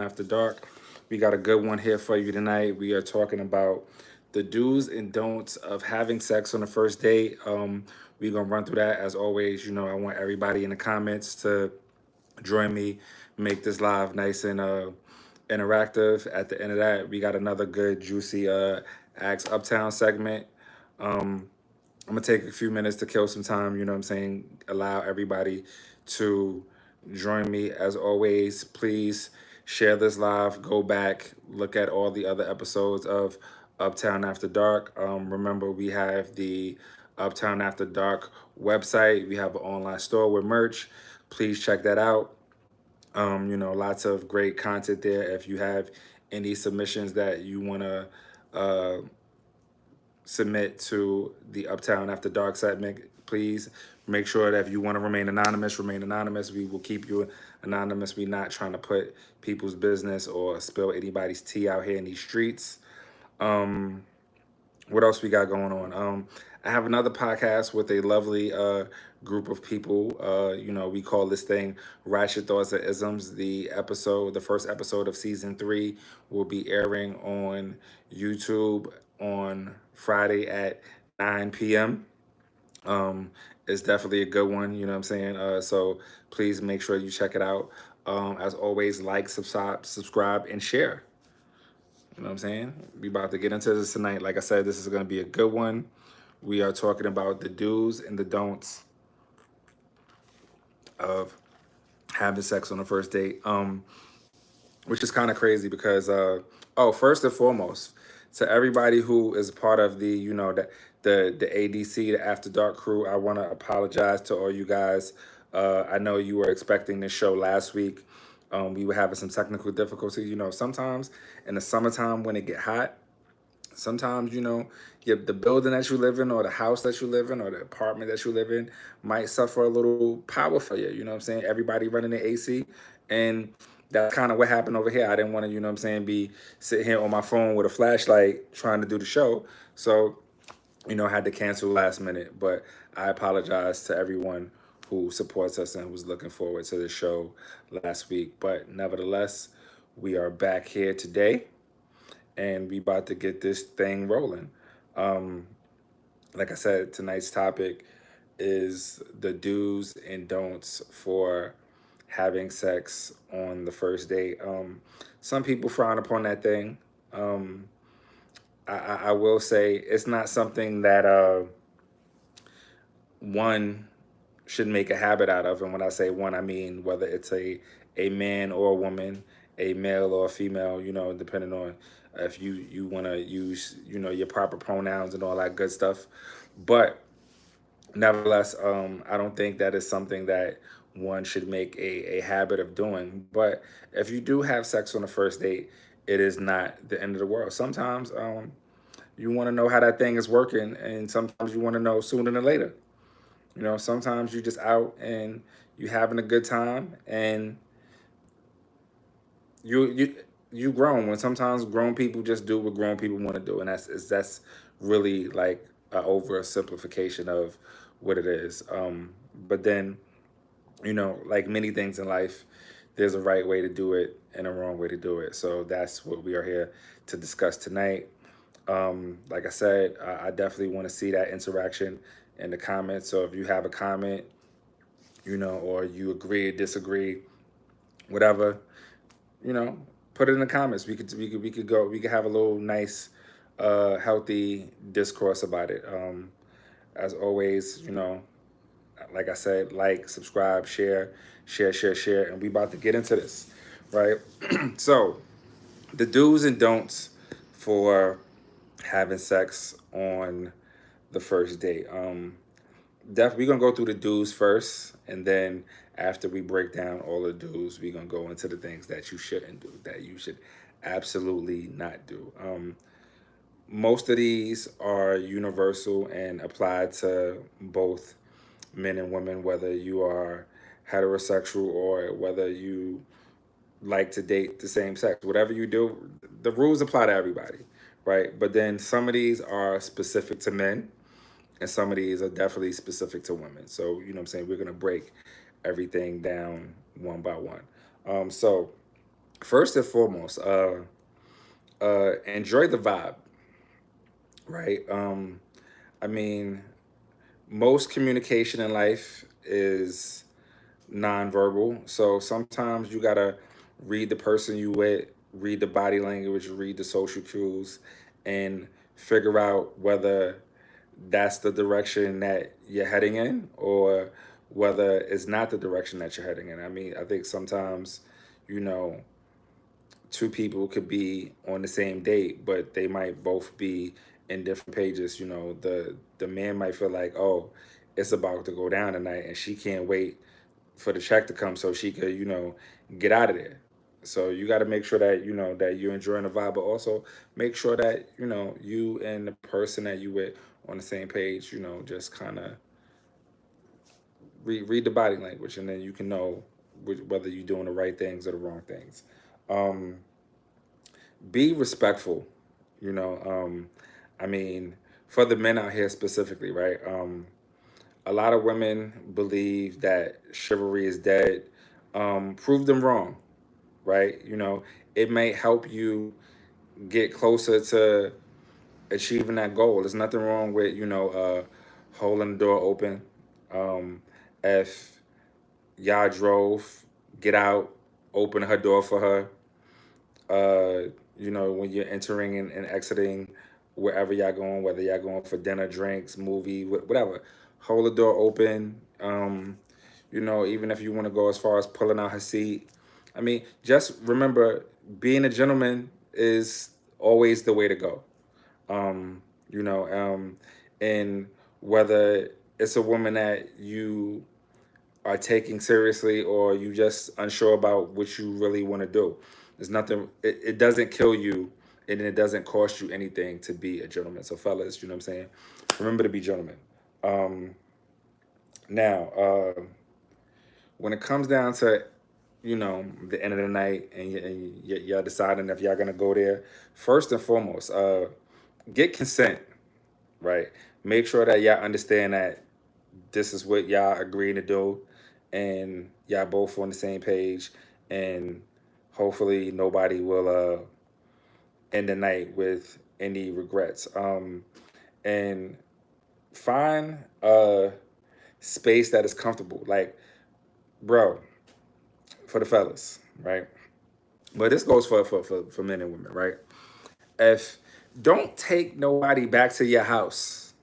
After Dark. We got a good one here for you tonight. We are talking about the do's and don'ts of having sex on the first date. We're gonna run through that as always. I want everybody in the comments to join me, make this live nice and interactive. At the end of that, we got another good juicy Ask Uptown segment. I'm gonna take a few minutes to kill some time, you know what I'm saying? Allow everybody to join me. As always, please share this live, go back, look at all the other episodes of Uptown After Dark. Remember, we have the Uptown After Dark website, we have an online store with merch. Please check that out. Lots of great content there. If you have any submissions that you want to uh, submit to the Uptown After Dark segment, please make sure that if you want to remain anonymous, remain anonymous. We will keep you anonymous. We're not trying to put people's business or spill anybody's tea out here in these streets. What else we got going on? I have another podcast with a lovely group of people. We call this thing Ratchet Thoughts and Isms. The first episode of season 3 will be airing on YouTube on Friday at 9 p.m. It's definitely a good one, you know what I'm saying? So please make sure you check it out. As always, like, subscribe, and share. You know what I'm saying? We about to get into this tonight. Like I said, this is going to be a good one. We are talking about the do's and the don'ts of having sex on the first date, which is kind of crazy because, first and foremost, to everybody who is part of the ADC, the After Dark crew, I want to apologize to all you guys. I know you were expecting this show last week. We were having some technical difficulties. Sometimes in the summertime when it get hot, sometimes the building that you live in or the house that you live in or the apartment that you live in might suffer a little power failure. You know what I'm saying? Everybody running the AC, and that's kind of what happened over here. I didn't want to, be sitting here on my phone with a flashlight trying to do the show. So I had to cancel last minute. But I apologize to everyone who supports us and who was looking forward to the show last week. But nevertheless, we are back here today and we about to get this thing rolling. Um, like I said, tonight's topic is the do's and don'ts for having sex on the first date. Some people frown upon that thing. Um, I will say it's not something that one should make a habit out of. And when I say one, I mean whether it's a man or a woman, a male or a female, depending on if you want to use, your proper pronouns and all that good stuff. But nevertheless, I don't think that is something that one should make a habit of doing. But if you do have sex on the first date, it is not the end of the world. Sometimes you want to know how that thing is working, and sometimes you want to know sooner than later. Sometimes you just out and you having a good time, and you grown. When sometimes grown people just do what grown people want to do, and that's really like a oversimplification of what it is. But then, like many things in life, there's a right way to do it and a wrong way to do it. So that's what we are here to discuss tonight. Like I said, I definitely want to see that interaction in the comments. So if you have a comment, or you agree, disagree, whatever, you know, put it in the comments. We could have a little nice, healthy discourse about it. As always, like I said, like, subscribe, share, and we about to get into this, right? So the do's and don'ts for having sex on the first date. We're gonna go through the do's first, and then after we break down all the do's, we're gonna go into the things that you shouldn't do, that you should absolutely not do. Most of these are universal and apply to both men and women, whether you are heterosexual or whether you like to date the same sex. Whatever you do, the rules apply to everybody, right? But then some of these are specific to men, and some of these are definitely specific to women. So, you know what I'm saying? We're going to break everything down one by one. So, first and foremost, enjoy the vibe, right? I mean, most communication in life is nonverbal. So sometimes you gotta read the person you with, read the body language, read the social cues, and figure out whether that's the direction that you're heading in or whether it's not the direction that you're heading in. I mean, I think sometimes, you know, two people could be on the same date, but they might both be in different pages. You know, the man might feel like, oh, it's about to go down tonight, and she can't wait for the check to come so she could, get out of there. So you got to make sure that that you're enjoying the vibe, but also make sure that you and the person that you with on the same page. Just kind of read the body language, and then you can know whether you're doing the right things or the wrong things. Um, be respectful. You know, I mean, for the men out here specifically, right? A lot of women believe that chivalry is dead. Prove them wrong, right? It may help you get closer to achieving that goal. There's nothing wrong with holding the door open. Um, if y'all drove, get out, open her door for her. When you're entering and exiting wherever y'all going, whether y'all going for dinner, drinks, movie, whatever, hold the door open. Even if you want to go as far as pulling out her seat. I mean, just remember, being a gentleman is always the way to go. Um, you know, um, and whether it's a woman that you are taking seriously or you just unsure about what you really want to do. There's nothing, it doesn't kill you and it doesn't cost you anything to be a gentleman. So fellas, you know what I'm saying? Remember to be gentlemen. Um, now, when it comes down to, the end of the night and y'all deciding if y'all gonna go there, first and foremost, get consent, right? Make sure that y'all understand that this is what y'all agreeing to do and y'all both on the same page, and hopefully nobody will end the night with any regrets. And find a space that is comfortable, like, bro, for the fellas, right? But this goes for men and women, right? If Don't take nobody back to your house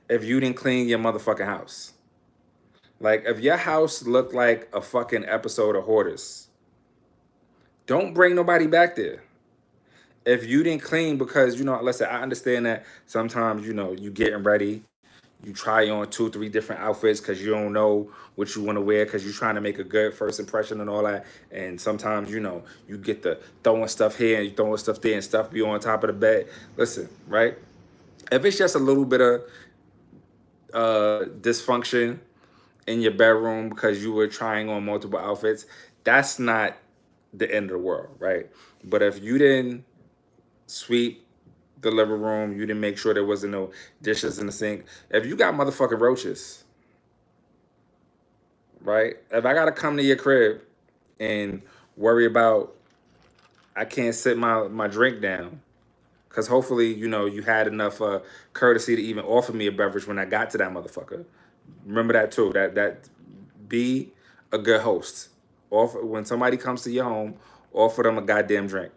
if you didn't clean your motherfucking house. Like, if your house looked like a fucking episode of Hoarders, don't bring nobody back there. If you didn't clean, because, listen, I understand that sometimes, you getting ready, you try on 2, 3 different outfits because you don't know what you want to wear because you're trying to make a good first impression and all that. And sometimes, you get the throwing stuff here and you throwing stuff there and stuff be on top of the bed. Listen, right? If it's just a little bit of dysfunction in your bedroom because you were trying on multiple outfits, that's not the end of the world, right? But if you didn't sweep the living room, you didn't make sure there wasn't no dishes in the sink, if you got motherfucking roaches, right? If I gotta come to your crib and worry about I can't sit my drink down, because hopefully, you had enough courtesy to even offer me a beverage when I got to that motherfucker. Remember that too. That be a good host. Offer when somebody comes to your home, offer them a goddamn drink.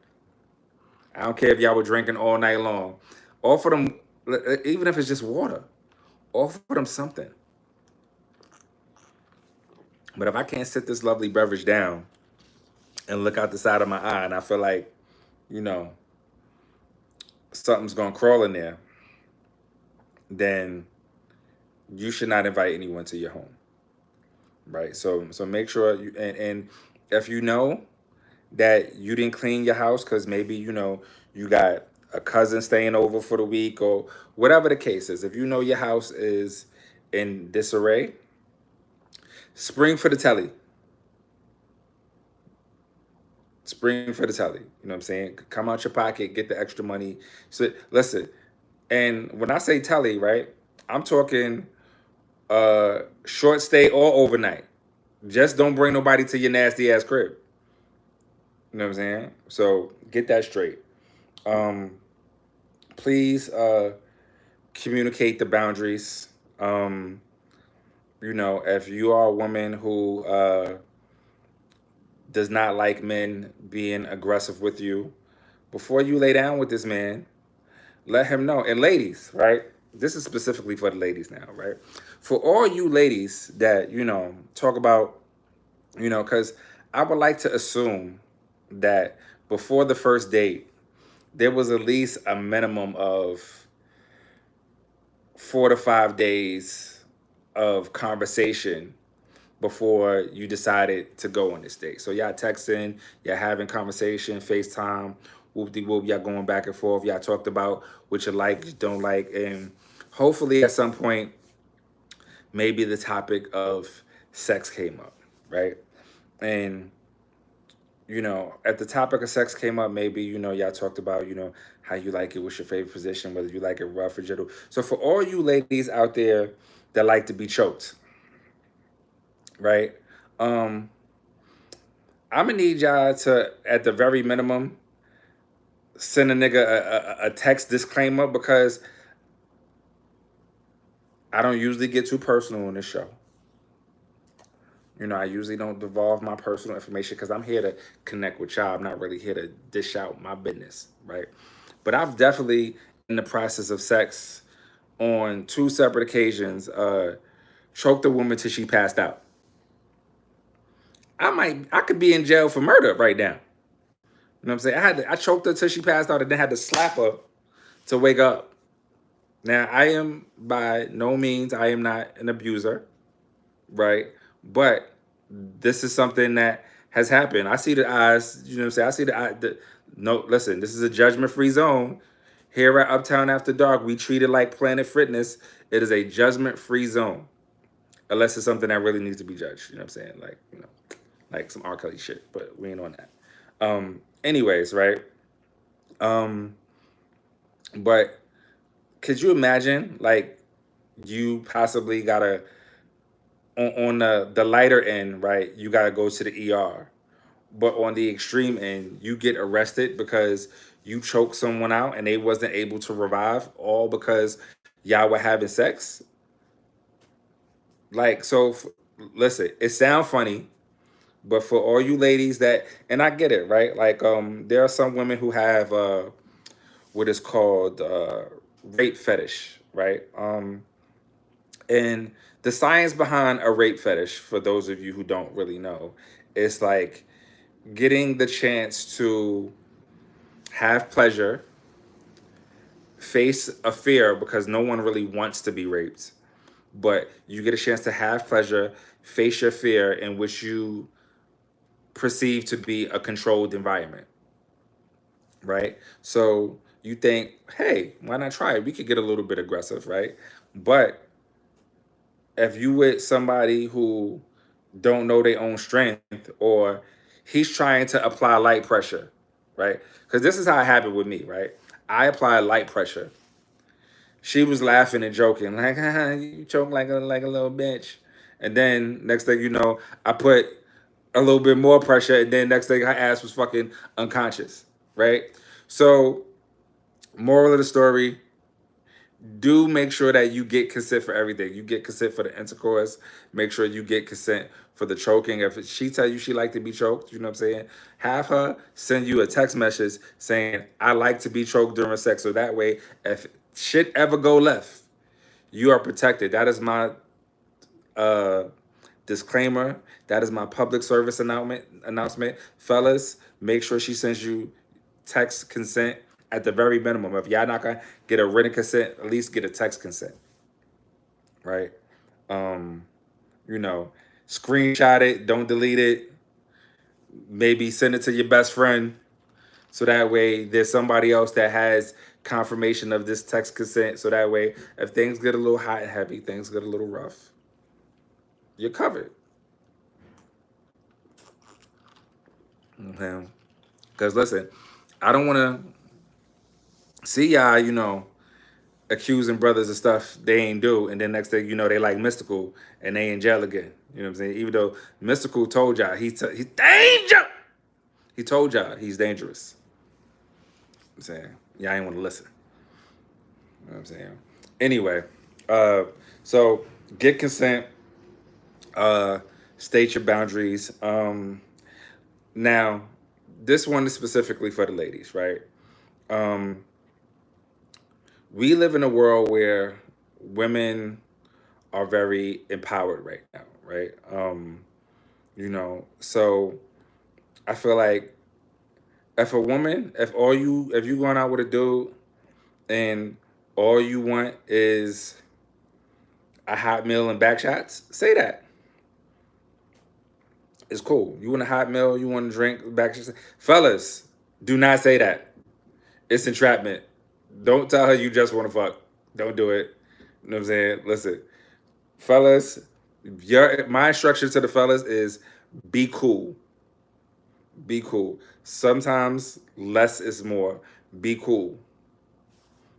I don't care if y'all were drinking all night long. Offer them, even if it's just water. Offer them something. But if I can't sit this lovely beverage down and look out the side of my eye, and I feel like, you know, something's gonna crawl in there, then you should not invite anyone to your home, right? So make sure and if you know that you didn't clean your house because maybe you got a cousin staying over for the week or whatever the case is, if you know your house is in disarray, spring for the telly. Spring for the telly. You know what I'm saying? Come out your pocket, get the extra money. So listen, and when I say telly, right, I'm talking short stay or overnight. Just don't bring nobody to your nasty ass crib. You know what I'm saying? So get that straight. Um, please communicate the boundaries. Um, if you are a woman who does not like men being aggressive with you, before you lay down with this man, let him know. And ladies, right? This is specifically for the ladies now, right? For all you ladies that, talk about, because I would like to assume that before the first date, there was at least a minimum of 4 to 5 days of conversation before you decided to go on this date. So y'all texting, y'all having conversation, FaceTime, whoop de whoop, y'all going back and forth. Y'all talked about what you like, you don't like, and hopefully at some point, maybe the topic of sex came up, right? And at the topic of sex came up, maybe, y'all talked about, how you like it, what's your favorite position, whether you like it rough or gentle. So for all you ladies out there that like to be choked, right? Um, I'm gonna need y'all to, at the very minimum, send a nigga a text disclaimer, because I don't usually get too personal on this show. I usually don't devolve my personal information because I'm here to connect with y'all. I'm not really here to dish out my business, right? But I've definitely, in the process of sex, on 2 separate occasions, choked a woman till she passed out. I could be in jail for murder right now. You know what I'm saying? I choked her till she passed out and then had to slap her to wake up. Now, I am by no means, I am not an abuser, right? But this is something that has happened. I see the eyes, you know what I'm saying? I see no, listen, this is a judgment-free zone. Here at Uptown After Dark, we treat it like Planet Fitness. It is a judgment-free zone. Unless it's something that really needs to be judged. You know what I'm saying? Like some R. Kelly shit, but we ain't on that. Anyways, right? Um, but could you imagine, like, you possibly gotta, on the lighter end, right? You gotta go to the ER, but on the extreme end, you get arrested because you choked someone out and they wasn't able to revive, all because y'all were having sex. Like, so, listen, it sounds funny, but for all you ladies that, and I get it, right? Like, there are some women who have what is called rape fetish, right? And the science behind a rape fetish, for those of you who don't really know, is like getting the chance to have pleasure, face a fear because no one really wants to be raped, but you get a chance to have pleasure, face your fear in which you perceive to be a controlled environment, right? So you think, hey, why not try it? We could get a little bit aggressive, right? But if you with somebody who don't know their own strength, or he's trying to apply light pressure, right? Because this is how it happened with me, right? I applied light pressure. She was laughing and joking, like, you choke like a little bitch. And then next thing you know, I put a little bit more pressure, and then next thing her ass was fucking unconscious, right? So, moral of the story, do make sure that you get consent for everything. You get consent for the intercourse. Make sure you get consent for the choking. If she tell you she like to be choked, you know what I'm saying? Have her send you a text message saying, I like to be choked during sex. So that way, if shit ever go left, you are protected. That is my uh, disclaimer. That is my public service announcement. Fellas, make sure she sends you text consent at the very minimum. If y'all not gonna get a written consent, at least get a text consent, right? Um, you know, screenshot it, don't delete it. Maybe send it to your best friend, so that way there's somebody else that has confirmation of this text consent. So that way, if things get a little hot and heavy, things get a little rough, you're covered. Okay? Because listen, I don't want to see y'all, accusing brothers of stuff they ain't do, and then next thing you know, they like Mystical and they in jail again. You know what I'm saying? Even though Mystical told y'all he's danger. He told y'all he's dangerous. I'm saying y'all ain't want to listen. You know what I'm saying? Anyway, uh, so get consent. Uh, State your boundaries. Now, this one is specifically for the ladies, right? Um, we live in a world where women are very empowered right now, right? So I feel like if a woman, if you going out with a dude and all you want is a hot meal and back shots, say that. It's cool. You want a hot meal, you want to drink back shots. Fellas, do not say that. It's entrapment. Don't tell her you just want to fuck. Don't do it. You know what I'm saying? Listen, fellas, my instruction to the fellas is be cool. Be cool. Sometimes less is more. Be cool.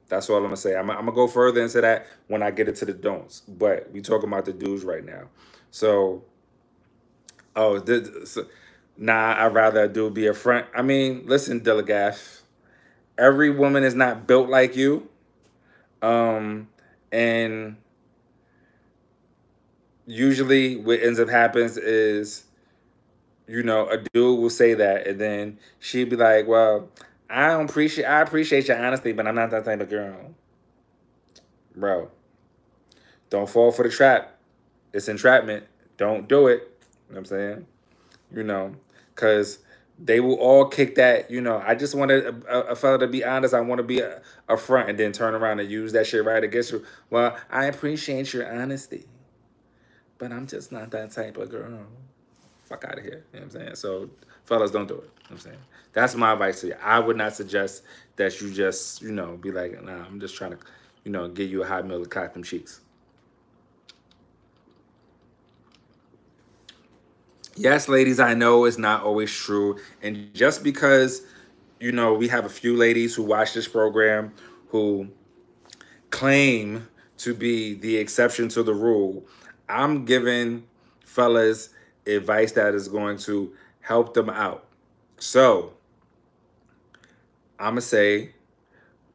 That's all I'm gonna say. I'm gonna go further into that when I get into the don'ts. But we talking about the dudes right now. So, nah, I'd rather a dude be a front. I mean, listen, Dillagaff. Every woman is not built like you. And usually what ends up happens is, a dude will say that, and then she'd be like, "Well, I appreciate your honesty, but I'm not that type of girl, bro. Don't fall for the trap. It's entrapment. Don't do it." You know what I'm saying? You know, because they will all kick that. I just wanted a fella to be honest. I want to be a front, and then turn around and use that shit right against you. Well, I appreciate your honesty, but I'm just not that type of girl. Fuck out of here. You know what I'm saying? So, fellas, don't do it. You know what I'm saying? That's my advice to you. I would not suggest that you just, be like, nah, I'm just trying to, give you a hot meal to clap them cheeks. Yes, ladies, I know it's not always true. And just because, we have a few ladies who watch this program who claim to be the exception to the rule, I'm giving fellas advice that is going to help them out. So I'm gonna say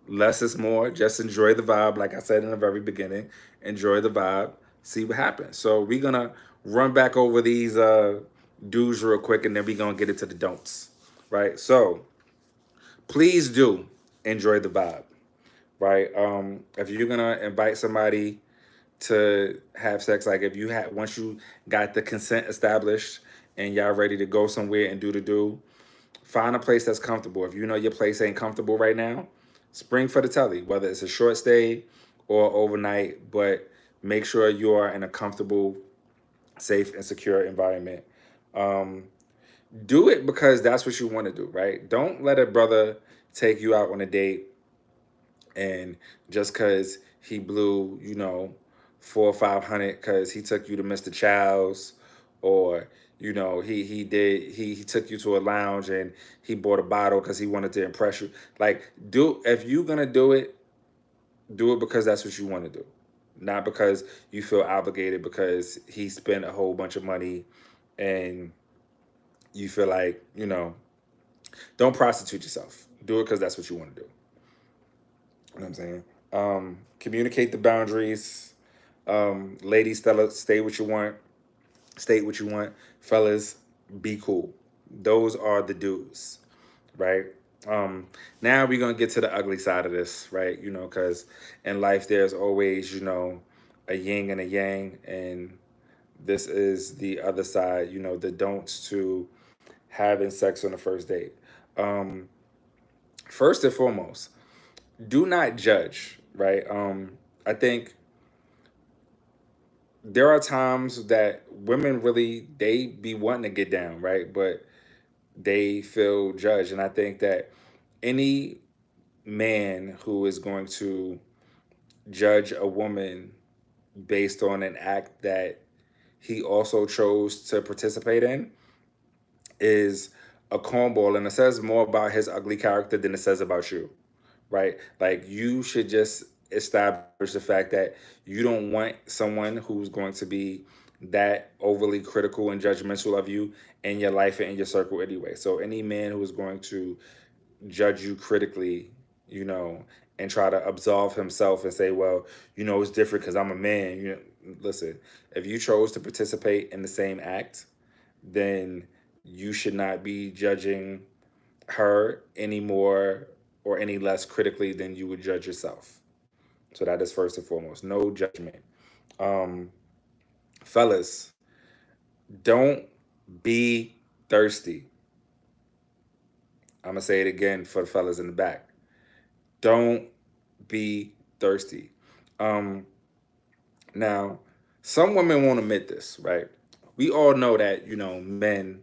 less is more. Just enjoy the vibe, like I said in the very beginning. Enjoy the vibe. See what happens. So we're gonna run back over these do's real quick, and then we're gonna get into the don'ts. Right. So please do enjoy the vibe. Right. If you're gonna invite somebody to have sex, like if you had once you got the consent established and y'all ready to go somewhere and do the do, find a place that's comfortable. If you know your place ain't comfortable right now, spring for the telly, whether it's a short stay or overnight, but make sure you are in a comfortable, safe, and secure environment. Um, do it because that's what you want to do, right? Don't let a brother take you out on a date and just because he blew, 400 or 500 because he took you to Mr. Chow's, or he took you to a lounge and he bought a bottle because he wanted to impress you. Like, if you're gonna do it because that's what you want to do, not because you feel obligated because he spent a whole bunch of money and you feel like don't prostitute yourself. Do it because that's what you want to do. You know what I'm saying? Communicate the boundaries. Ladies, stay what you want. State what you want. Fellas, be cool. Those are the do's, right? Now we're gonna get to the ugly side of this, right? Because in life there's always, a yin and a yang, and this is the other side, the don'ts to having sex on the first date. Um, First and foremost, do not judge, right? I think there are times that women really they be wanting to get down, right? But they feel judged. And I think that any man who is going to judge a woman based on an act that he also chose to participate in is a cornball, and it says more about his ugly character than it says about you, right? Like, you should just establish the fact that you don't want someone who's going to be that overly critical and judgmental of you in your life and in your circle anyway. So any man who is going to judge you critically, you know, and try to absolve himself and say, well, you know, it's different because I'm a man. You know, listen, if you chose to participate in the same act, then you should not be judging her any more or any less critically than you would judge yourself. So that is first and foremost. No judgment. Um, Fellas, don't be thirsty. I'm gonna say it again for the fellas in the back. Don't be thirsty. Um, Now, some women won't admit this, right? We all know that, you know, men,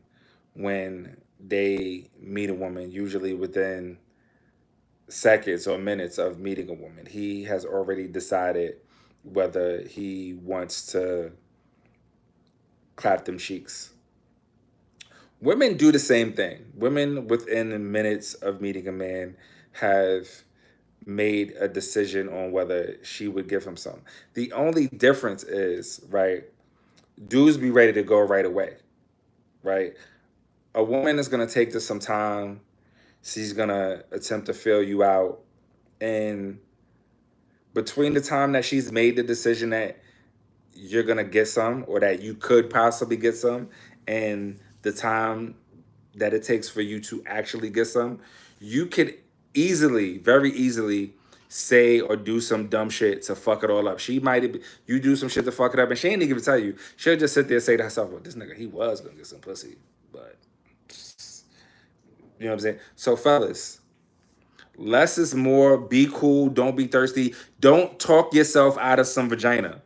when they meet a woman, usually within seconds or minutes of meeting a woman, he has already decided whether he wants to clap them cheeks. Women do the same thing. Women within minutes of meeting a man have made a decision on whether she would give him some. The only difference is, right, dudes be ready to go right away, right? A woman is gonna take this some time. She's gonna attempt to fill you out. And between the time that she's made the decision that you're gonna get some or that you could possibly get some and the time that it takes for you to actually get some, you could easily, very easily say or do some dumb shit to fuck it all up. She might you do some shit to fuck it up and she ain't even tell you. She'll just sit there and say to herself, well, this nigga, he was gonna get some pussy. But you know what I'm saying? So fellas, less is more. Be cool. Don't be thirsty. Don't talk yourself out of some vagina.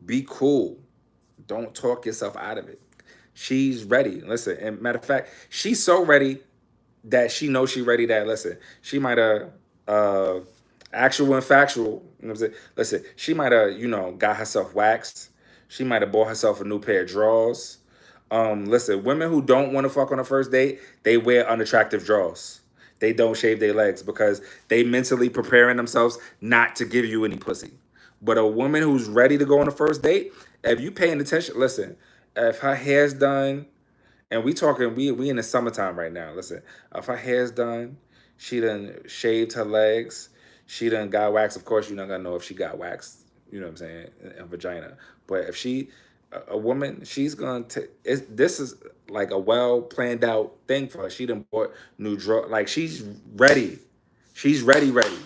Be cool. Don't talk yourself out of it. She's ready. Listen, and matter of fact, she's so ready that she knows she ready that, listen, she might have actual and factual, you know what I'm saying? Listen, she might have, you know, got herself waxed. She might have bought herself a new pair of drawers. Listen, women who don't want to fuck on a first date, they wear unattractive drawers. They don't shave their legs because they mentally preparing themselves not to give you any pussy. But a woman who's ready to go on a first date, if you paying attention, listen, if her hair's done, and we talking, we in the summertime right now. Listen, if her hair's done, she done shaved her legs, she done got waxed. Of course, you're not gonna know if she got waxed. You know what I'm saying? In vagina. But if she, a woman, she's gonna take. This is like a well planned out thing for her. She done bought new draw. Like she's ready. She's ready, ready.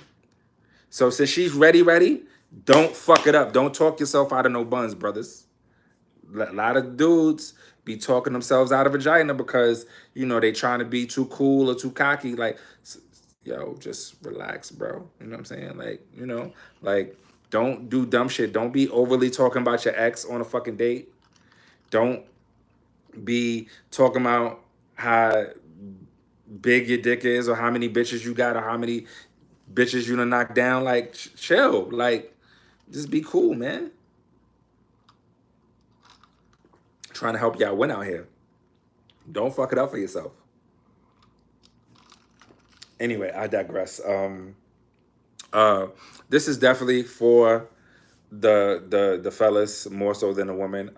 So since she's ready, ready, don't fuck it up. Don't talk yourself out of no buns, brothers. A lot of dudes be talking themselves out of vagina because you know they trying to be too cool or too cocky. Like, yo, just relax, bro. You know what I'm saying? Like, you know, like don't do dumb shit. Don't be overly talking about your ex on a fucking date. Don't be talking about how big your dick is or how many bitches you got or how many bitches you done knock down. Like, chill. Like, just be cool, man. Trying to help y'all win out here. Don't fuck it up for yourself. Anyway, I digress. Uh, this is definitely for the fellas more so than the women.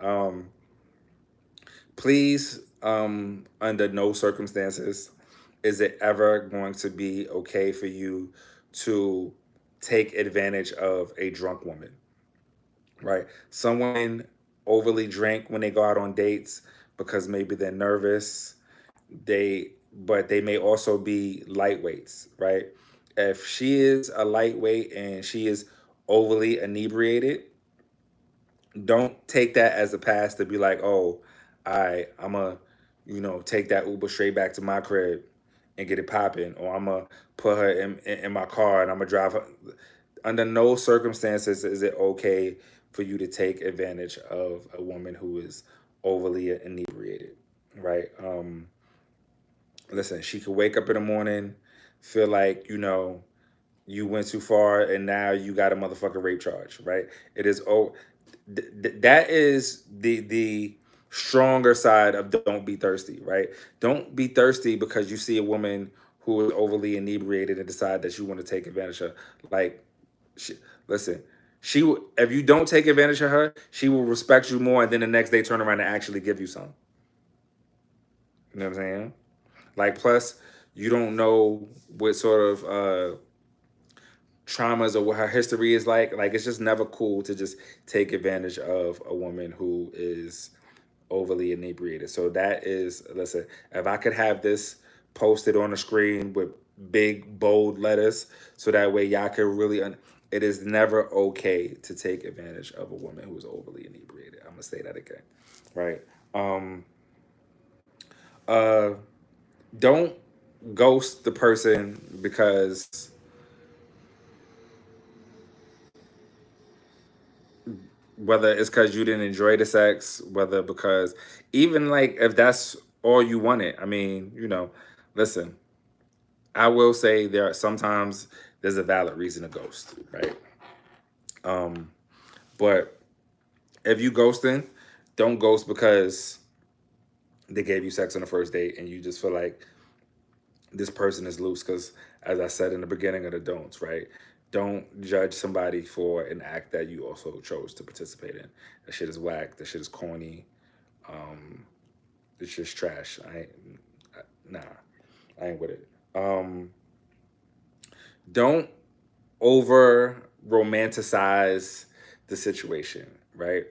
Please, under no circumstances is it ever going to be okay for you to take advantage of a drunk woman, right? Some women overly drink when they go out on dates because maybe they're nervous. But they may also be lightweights, right? If she is a lightweight and she is overly inebriated, don't take that as a pass to be like, oh, I'm a, you know, take that Uber straight back to my crib and get it popping, or I'm gonna put her in my car and I'm gonna drive her. Under no circumstances is it okay for you to take advantage of a woman who is overly inebriated, right? Listen, she could wake up in the morning, feel like, you know, you went too far and now you got a motherfucking rape charge, right? It is that is the stronger side of don't be thirsty, right? Don't be thirsty because you see a woman who is overly inebriated and decide that you want to take advantage of. Like, she, listen, If you don't take advantage of her, she will respect you more, and then the next day turn around and actually give you some. You know what I'm saying? Like, plus, you don't know what sort of traumas or what her history is like. Like, it's just never cool to just take advantage of a woman who is overly inebriated. So that is, listen, if I could have this posted on the screen with big bold letters, so that way y'all can really, it is never okay to take advantage of a woman who is overly inebriated. I'm gonna say that again, right? Um, uh, don't ghost the person because whether it's because you didn't enjoy the sex, whether because even like if that's all you wanted. I mean, listen, I will say there are sometimes there's a valid reason to ghost, right? Um, but if you ghosting, don't ghost because they gave you sex on the first date and you just feel like this person is loose. Because as I said in the beginning of the don'ts, right? Don't judge somebody for an act that you also chose to participate in. That shit is whack. That shit is corny. Um, it's just trash. Nah, I ain't with it. Don't over romanticize the situation, right?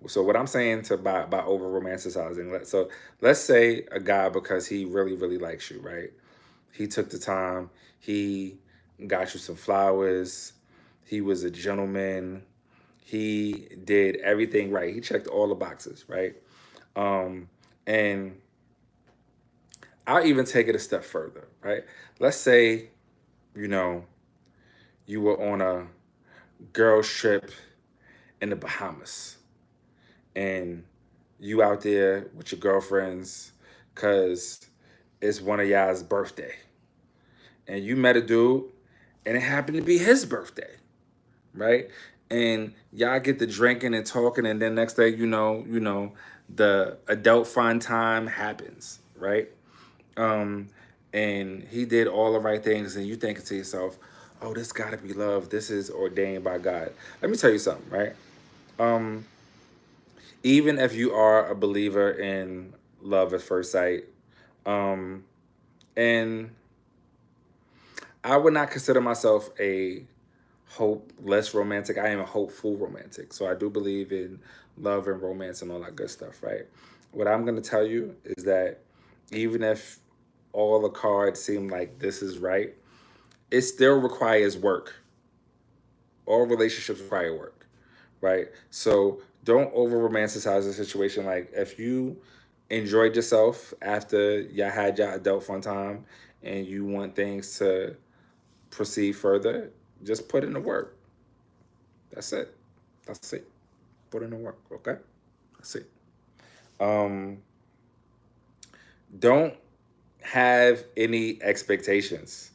So what I'm saying to by over romanticizing, let's say a guy, because he really really likes you, right? He took the time, he got you some flowers, he was a gentleman, he did everything right, he checked all the boxes, right? Um, and I'll even take it a step further, right? Let's say, you know, you were on a girls trip in the Bahamas and you out there with your girlfriends because it's one of y'all's birthday. And you met a dude and it happened to be his birthday, right? And y'all get to drinking and talking, and then next day, the adult fun time happens, right? Um, and he did all the right things, and you thinking to yourself, "Oh, this gotta be love. This is ordained by God." Let me tell you something, right? Um, Even if you are a believer in love at first sight, um, and I would not consider myself a hopeless romantic. I am a hopeful romantic. So I do believe in love and romance and all that good stuff, right? What I'm going to tell you is that even if all the cards seem like this is right, it still requires work. All relationships require work, right? So don't over romanticize the situation. Like if you enjoyed yourself after y'all had your adult fun time and you want things to proceed further, just put in the work. That's it. That's it. Put in the work, okay? That's it. Um, don't have any expectations.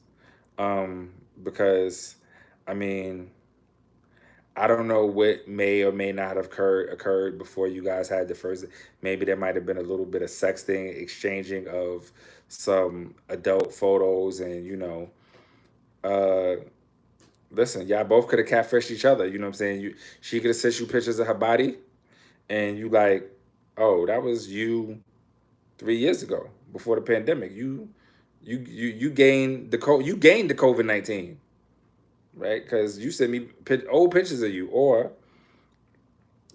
Because I mean, I don't know what may or may not have occurred before you guys had the first. Maybe there might have been a little bit of sexting, exchanging of some adult photos, and uh, listen, y'all both could have catfished each other. You know what I'm saying? She could have sent you pictures of her body, and you like, oh, that was you 3 years ago before the pandemic. You gained the COVID-19, right? Because you sent me old pictures of you, or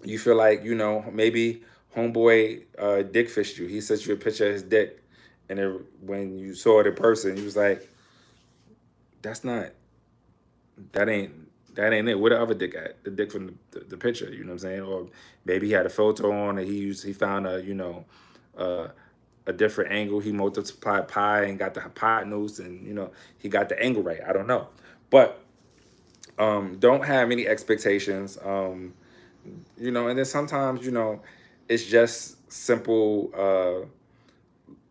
you feel like maybe homeboy dick fished you. He sent you a picture of his dick, and when you saw it in person, you was like, that's not that ain't that ain't it. Where the other dick at? The dick from the picture, you know what I'm saying? Or maybe he had a photo on and he found uh, a different angle. He multiplied pi and got the hypotenuse, and he got the angle right. I don't know, but don't have any expectations. And then sometimes it's just simple.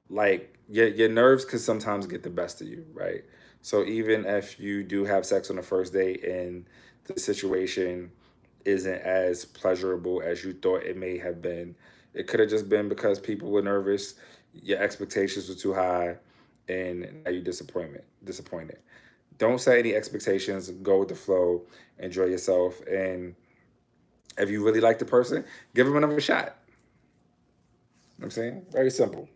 Like your nerves could sometimes get the best of you, right? So even if you do have sex on the first date and the situation isn't as pleasurable as you thought it may have been, it could have just been because people were nervous, your expectations were too high, and now you disappointed. don't set any expectations. Go with the flow. Enjoy yourself. And if you really like the person, give them another shot. You know what I'm saying? Very simple.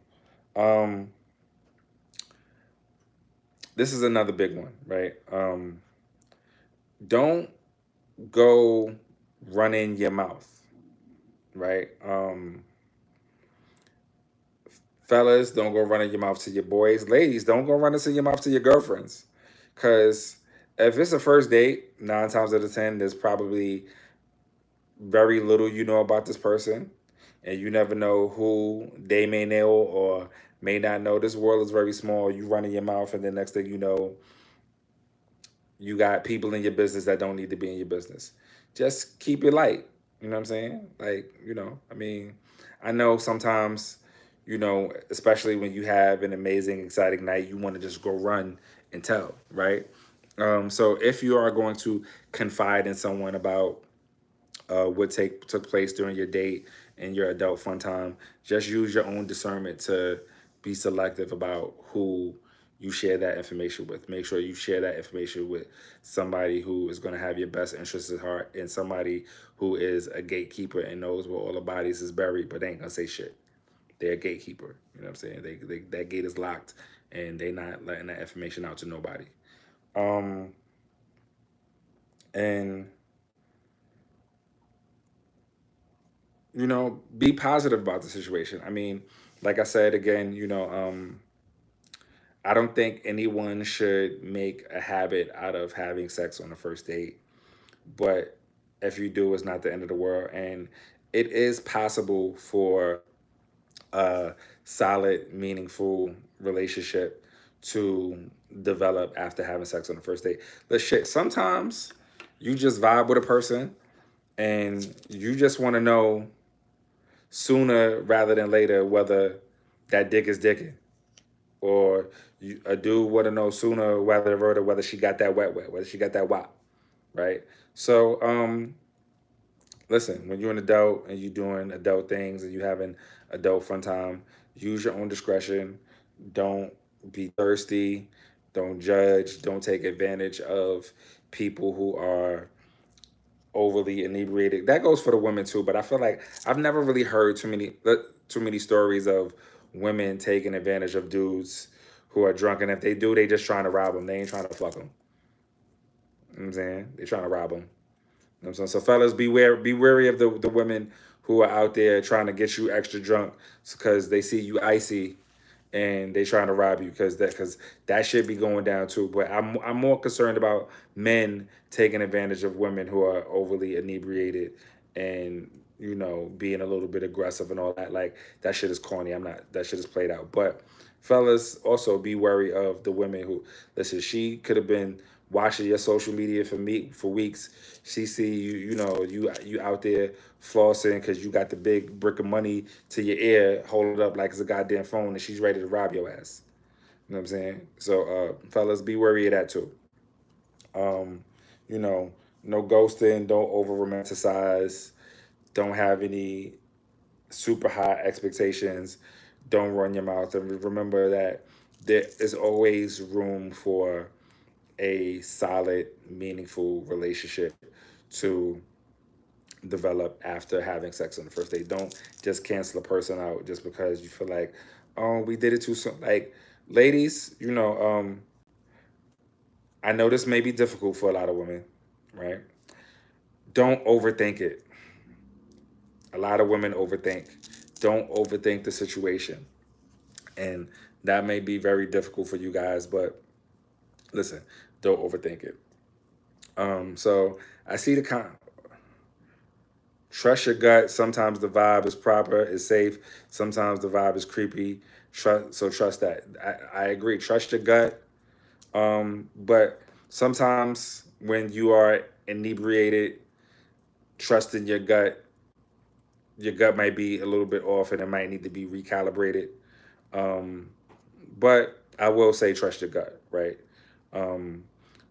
Um, this is another big one, right? Don't go running your mouth, right? Fellas, don't go running your mouth to your boys. Ladies, don't go running to your mouth to your girlfriends. Because if it's a first date, 9 times out of 10, there's probably very little you know about this person. And you never know who they may know or may not know. This world is very small. You run in your mouth, and the next thing you know, you got people in your business that don't need to be in your business. Just keep it light. You know what I'm saying? Like, I mean, I know sometimes, especially when you have an amazing, exciting night, you want to just go run and tell, right? So if you are going to confide in someone about what took place during your date and your adult fun time, just use your own discernment to be selective about who you share that information with. Make sure you share that information with somebody who is going to have your best interests at heart, and somebody who is a gatekeeper and knows where all the bodies is buried, but they ain't gonna say shit. They're a gatekeeper. You know what I'm saying? They that gate is locked, and they not letting that information out to nobody. And be positive about the situation. I mean, like I said again, I don't think anyone should make a habit out of having sex on the first date. But if you do, it's not the end of the world. And it is possible for a solid, meaningful relationship to develop after having sex on the first date. The shit, sometimes you just vibe with a person and you just want to know sooner rather than later whether that dick is dicking, or a dude want to know sooner whether she got that whether she got that wop, right? So listen, when you're an adult and you're doing adult things and you having adult fun time, use your own discretion. Don't be thirsty. Don't judge. Don't take advantage of people who are overly inebriated. That goes for the women too, but I feel like I've never really heard too many stories of women taking advantage of dudes who are drunk, and if they do, they just trying to rob them. They ain't trying to fuck them. You know what I'm saying? They trying to rob them. You know what I'm saying? So fellas, be wary of the women who are out there trying to get you extra drunk because they see you icy and they trying to rob you, because that should be going down too. But I'm more concerned about men taking advantage of women who are overly inebriated and being a little bit aggressive and all that. Like, that shit is corny. I'm not. That shit is played out. But fellas, also be wary of the women who, listen. She could have been watching your social media for weeks. She see you, you out there flossing because you got the big brick of money to your ear, hold it up like it's a goddamn phone, and she's ready to rob your ass. You know what I'm saying? So, fellas, be wary of that too. Um, no ghosting. Don't over romanticize. Don't have any super high expectations. Don't run your mouth, and remember that there is always room for a solid, meaningful relationship to develop after having sex on the first date. Don't just cancel a person out just because you feel like, oh, we did it too soon. Like, ladies, I know this may be difficult for a lot of women, right? Don't overthink it. A lot of women overthink. Don't overthink the situation. And that may be very difficult for you guys, but listen, don't overthink it. So I see the trust your gut. Sometimes the vibe is proper, is safe. Sometimes the vibe is creepy. Trust that. I agree. Trust your gut. But sometimes when you are inebriated, trusting your gut might be a little bit off and it might need to be recalibrated. Um, but I will say trust your gut, right? Um,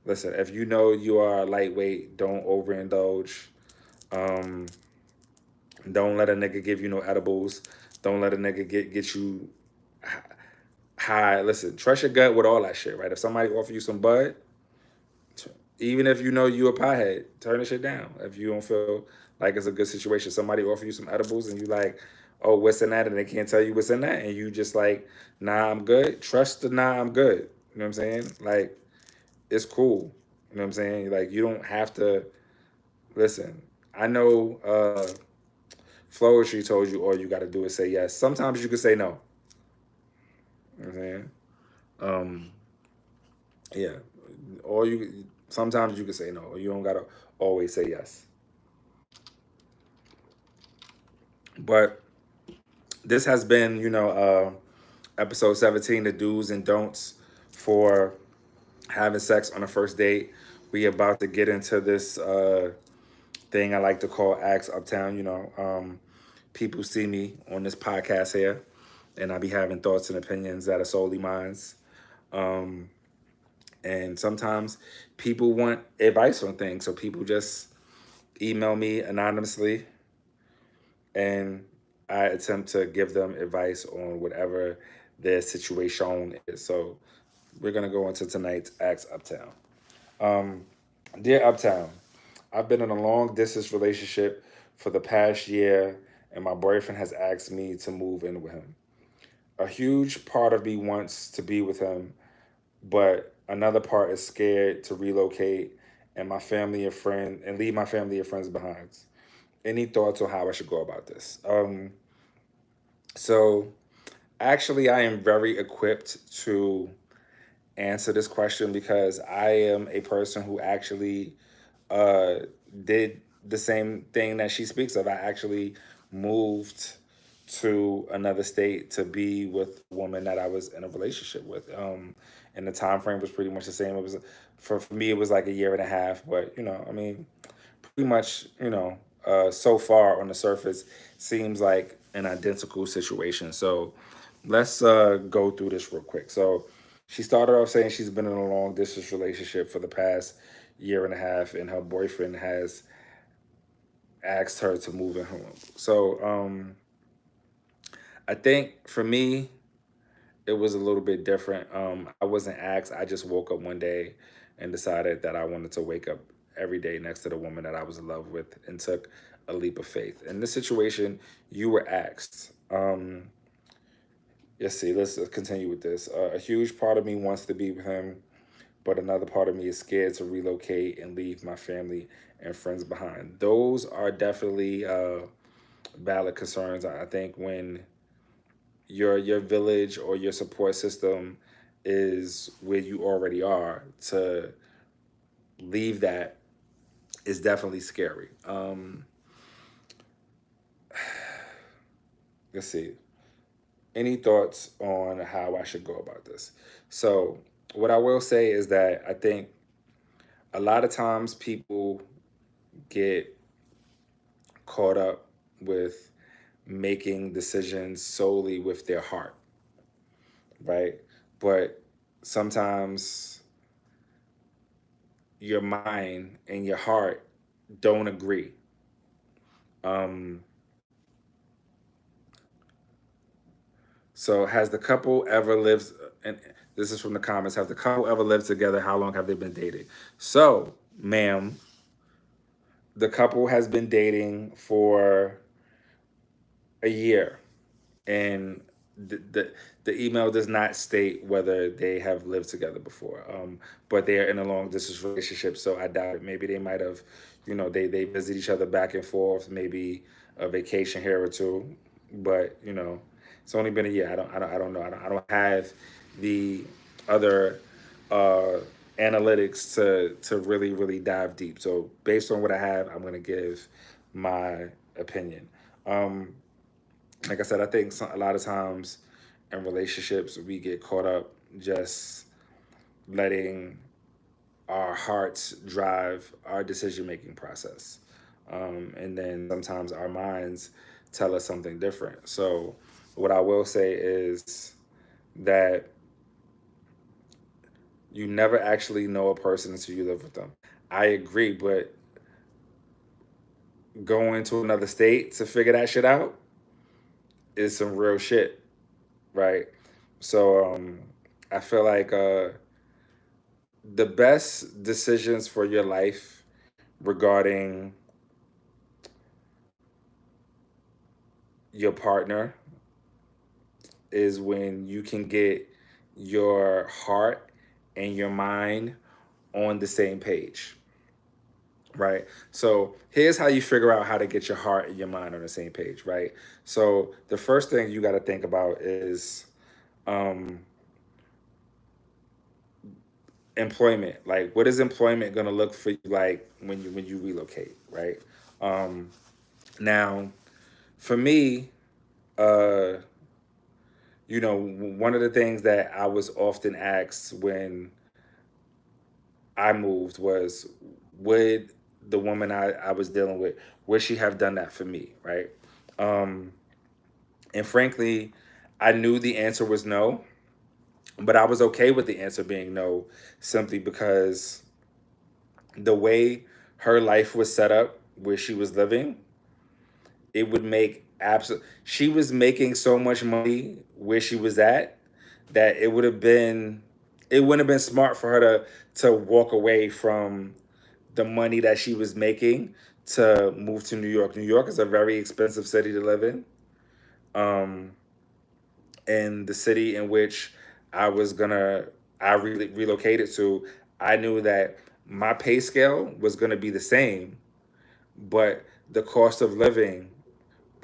Listen, if you know you are lightweight, don't overindulge. Um, don't let a nigga give you no edibles. Don't let a nigga get you high. Listen, trust your gut with all that shit, right? If somebody offer you some bud, Even if you know you a pothead, turn the shit down. If you don't feel like it's a good situation, somebody offer you some edibles and you like, oh, what's in that? And they can't tell you what's in that. And you just like, nah, I'm good. Trust the nah, I'm good. You know what I'm saying? Like, it's cool. You know what I'm saying? Like, you don't have to listen. I know Flowetry told you all you got to do is say yes. Sometimes you can say no. You know what I'm saying? Um, yeah. Or you sometimes you can say no. You don't gotta always say yes. But this has been, episode 17, the do's and don'ts for having sex on a first date. We about to get into this thing I like to call Ask Uptown. People see me on this podcast here, and I be having thoughts and opinions that are solely mine. Um, and sometimes people want advice on things, so people just email me anonymously, and I attempt to give them advice on whatever their situation is. So we're gonna go into tonight's Ask Uptown. Um, Dear Uptown, I've been in a long distance relationship for the past year, and my boyfriend has asked me to move in with him. A huge part of me wants to be with him, but another part is scared to relocate and my family and friend and leave my family and friends behind. Any thoughts on how I should go about this? So actually, I am very equipped to answer this question because I am a person who actually uh, did the same thing that she speaks of. I actually moved to another state to be with a woman that I was in a relationship with. And the time frame was pretty much the same. It was for me, it was like a year and a half. But I mean, pretty much, so far on the surface, seems like an identical situation. So let's go through this real quick. So she started off saying she's been in a long distance relationship for the past year and a half, and her boyfriend has asked her to move in home. So I think for me, it was a little bit different. I wasn't asked. I just woke up one day and decided that I wanted to wake up every day next to the woman that I was in love with and took a leap of faith. In this situation, you were asked. Let's see. Let's continue with this. A huge part of me wants to be with him, but another part of me is scared to relocate and leave my family and friends behind. Those are definitely valid concerns. I think when your village or your support system is where you already are, to leave that is definitely scary. Let's see. Any thoughts on how I should go about this? So, what I will say is that I think a lot of times people get caught up with making decisions solely with their heart, right? But sometimes your mind and your heart don't agree. Um, so has the couple ever lived, and this is from the comments, have the couple ever lived together? How long have they been dating? So, ma'am, the couple has been dating for a year, and the email does not state whether they have lived together before. But they are in a long distance relationship, so I doubt it. Maybe they might have, they visit each other back and forth, maybe a vacation here or two. But it's only been a year. I don't know. I don't have the other uh, analytics to really dive deep. So based on what I have, I'm gonna give my opinion. Um, like I said, I think a lot of times in relationships we get caught up just letting our hearts drive our decision making process, and then sometimes our minds tell us something different. So, what I will say is that you never actually know a person until you live with them. I agree, but going to another state to figure that shit out is some real shit, right? So I feel like the best decisions for your life regarding your partner is when you can get your heart and your mind on the same page, right? So here's how you figure out how to get your heart and your mind on the same page, right? So the first thing you got to think about is um, employment. Like, what is employment going to look for you like when you relocate, right? Um, Now, for me, uh, one of the things that I was often asked when I moved was, would the woman I was dealing with, would she have done that for me, right? Um, and frankly, I knew the answer was no, but I was okay with the answer being no, simply because the way her life was set up, where she was living, it would make absolute. She was making so much money where she was at that it wouldn't have been smart for her to walk away from the money that she was making to move to New York. New York is a very expensive city to live in. Um, and the city in which I was gonna I relocated to, I knew that my pay scale was gonna be the same, but the cost of living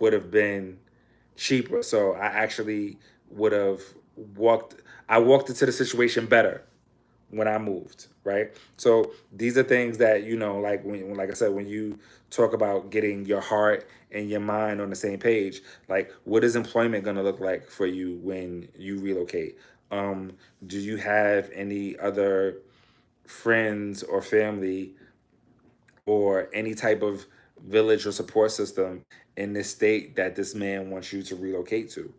would have been cheaper. So I actually would have walked I walked into the situation better when I moved, right? So these are things that, like like I said, when you talk about getting your heart and your mind on the same page, like, what is employment going to look like for you when you relocate? Um, do you have any other friends or family or any type of village or support system in this state that this man wants you to relocate to?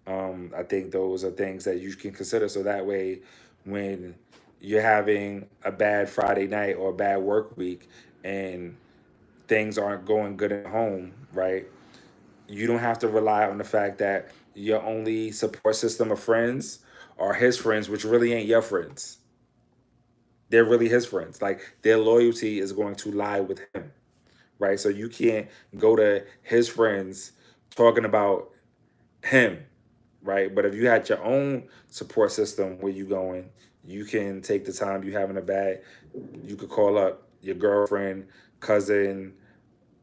I think those are things that you can consider. So that way, when you're having a bad Friday night or a bad work week and things aren't going good at home, right? You don't have to rely on the fact that your only support system of friends are his friends, which really ain't your friends. They're really his friends. Like, their loyalty is going to lie with him, right? So you can't go to his friends talking about him, right? But if you had your own support system where you going, you can take the time you having a bad, you could call up your girlfriend, cousin,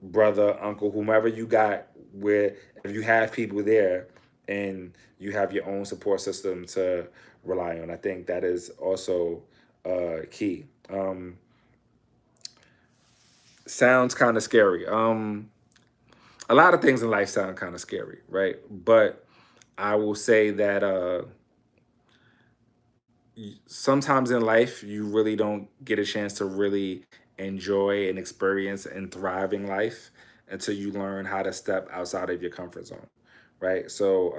brother, uncle, whomever you got, where if you have people there and you have your own support system to rely on. I think that is also key. Sounds kind of scary. A lot of things in life sound kind of scary, right? But I will say that sometimes in life you really don't get a chance to really enjoy and experience and thrive in life until you learn how to step outside of your comfort zone, right? So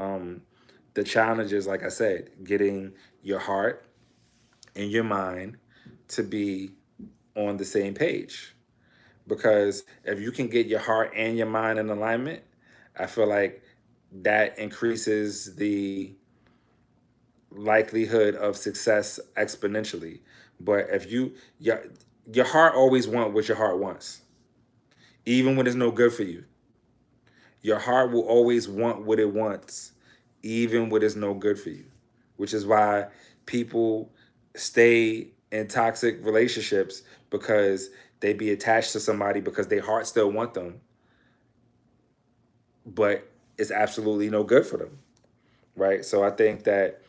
the challenge is, like I said, getting your heart and your mind to be on the same page, because if you can get your heart and your mind in alignment, I feel like that increases the likelihood of success exponentially. But if your heart always wants what your heart wants, even when it's no good for you. Your heart will always want what it wants, even when it's no good for you. Which is why people stay in toxic relationships, because they be attached to somebody because their heart still want them, but it's absolutely no good for them, right? So I think that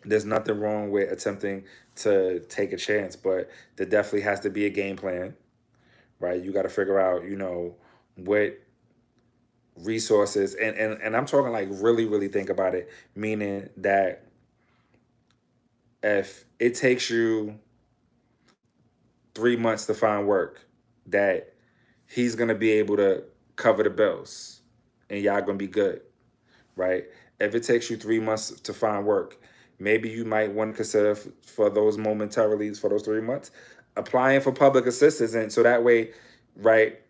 there's nothing wrong with attempting to take a chance, but there definitely has to be a game plan, right? You got to figure out, what resources, and I'm talking like really, really think about it, meaning that if it takes you 3 months to find work, that he's gonna be able to cover the bills and y'all gonna be good, right? If it takes you 3 months to find work, maybe you might want to consider for those momentarily, for those 3 months, applying for public assistance, and so that way, right,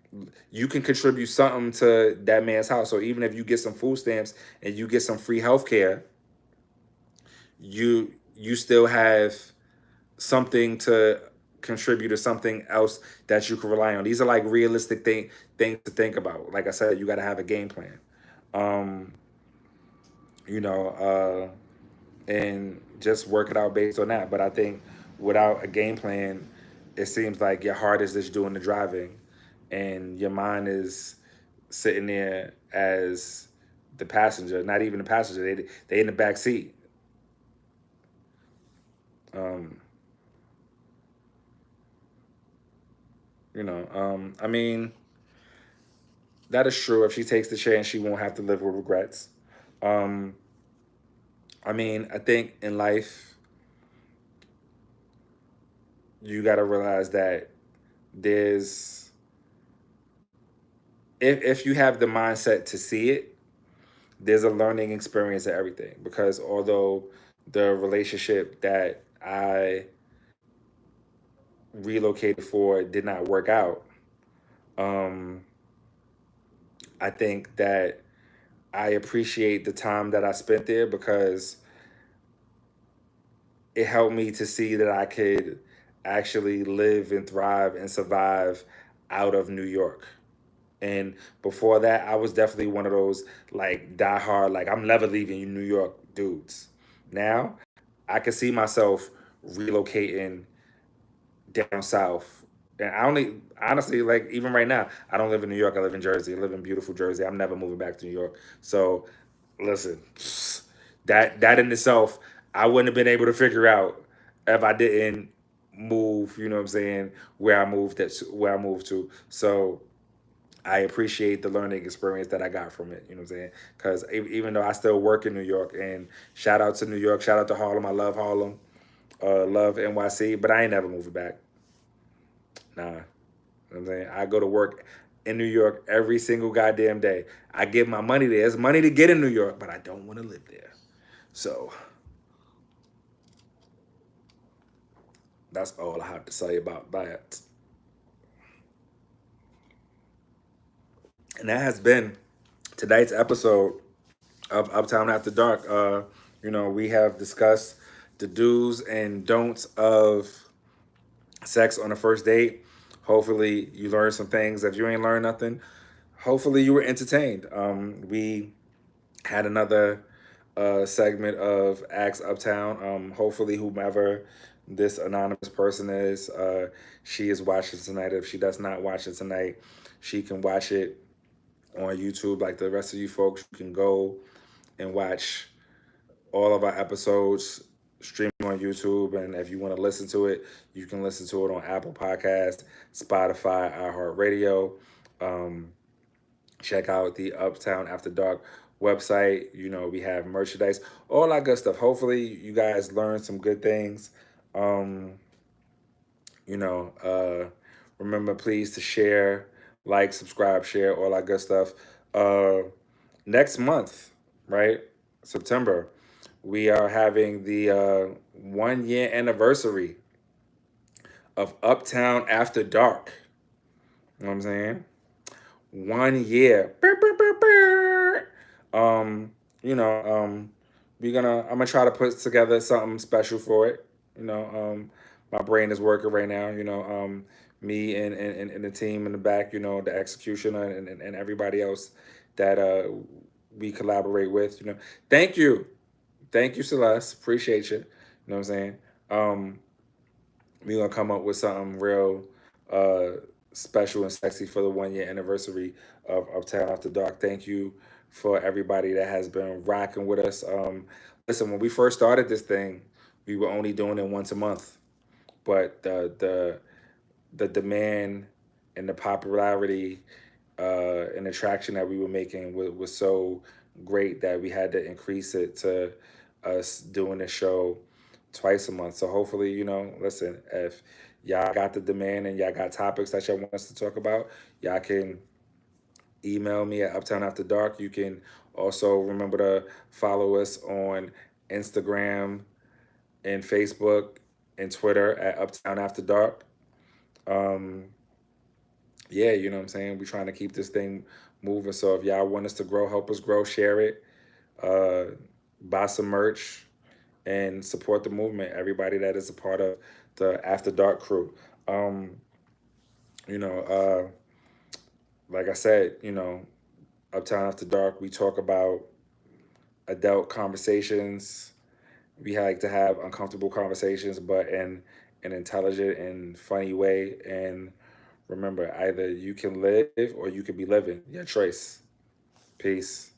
you can contribute something to that man's house. So even if you get some food stamps and you get some free health care, you still have something to contribute to something else that you can rely on. These are like realistic things to think about. Like I said, you got to have a game plan. Um, you know, and just work it out based on that. But I think without a game plan, it seems like your heart is just doing the driving, and your mind is sitting there as the passenger, not even the passenger. They in the back seat. Um, I mean, that is true. If she takes the chance, she won't have to live with regrets. Um, I mean, I think in life, you got to realize that there's if you have the mindset to see it, there's a learning experience to everything. Because although the relationship that I relocated for did not work out, um, I think that I appreciate the time that I spent there because it helped me to see that I could actually live and thrive and survive out of New York. And before that, I was definitely one of those like diehard, like I'm never leaving New York dudes. Now, I can see myself relocating down south. And I only honestly like even right now, I don't live in New York. I live in Jersey. I live in beautiful Jersey. I'm never moving back to New York. So, listen, that in itself, I wouldn't have been able to figure out if I didn't move. You know what I'm saying? Where I moved to. So I appreciate the learning experience that I got from it. You know what I'm saying? Because even though I still work in New York, and shout out to New York, shout out to Harlem. I love Harlem, love NYC, but I ain't never moving back. Nah, you know what I'm saying? I go to work in New York every single goddamn day. I get my money there. It's money to get in New York, but I don't want to live there. So that's all I have to say about that. And that has been tonight's episode of Uptown After Dark. We have discussed the do's and don'ts of sex on a first date. Hopefully, you learned some things. If you ain't learned nothing, hopefully you were entertained. We had another segment of Ask Uptown. Hopefully, whomever this anonymous person is, she is watching tonight. If she does not watch it tonight, she can watch it on YouTube like the rest of you folks. You can go and watch all of our episodes streaming on YouTube. And if you want to listen to it, you can listen to it on Apple Podcasts, Spotify, iHeartRadio. Um, Check out the Uptown After Dark website. We have merchandise, all that good stuff. Hopefully, you guys learned some good things. Um, you know, uh, Remember, please, to share, like, subscribe, share, all that good stuff. Uh, Next month, right? September, we are having the 1 year anniversary of Uptown After Dark. You know what I'm saying? 1 year. Um, you know, I'm gonna try to put together something special for it. You know, my brain is working right now. Me and the team in the back. The executioner and everybody else that we collaborate with. Thank you, Celeste. Appreciate you. You know what I'm saying? Um, we're gonna come up with something real uh, special and sexy for the 1 year anniversary of Uptown After Dark. Thank you for everybody that has been rocking with us. Listen, when we first started this thing, we were only doing it once a month, but the demand and the popularity and attraction that we were making was so great that we had to increase it to us doing the show twice a month. So hopefully, listen, if y'all got the demand and y'all got topics that y'all want us to talk about, y'all can email me at Uptown After Dark. You can also remember to follow us on Instagram and Facebook and Twitter at Uptown After Dark. Um, yeah, you know what I'm saying? We're trying to keep this thing moving. So if y'all want us to grow, help us grow, share it, uh, buy some merch, and support the movement. Everybody that is a part of the After Dark crew. Um, you know, like I said, Uptown After Dark, we talk about adult conversations. We like to have uncomfortable conversations, but in an intelligent and funny way. And remember, either you can live or you can be living. Your choice. Peace.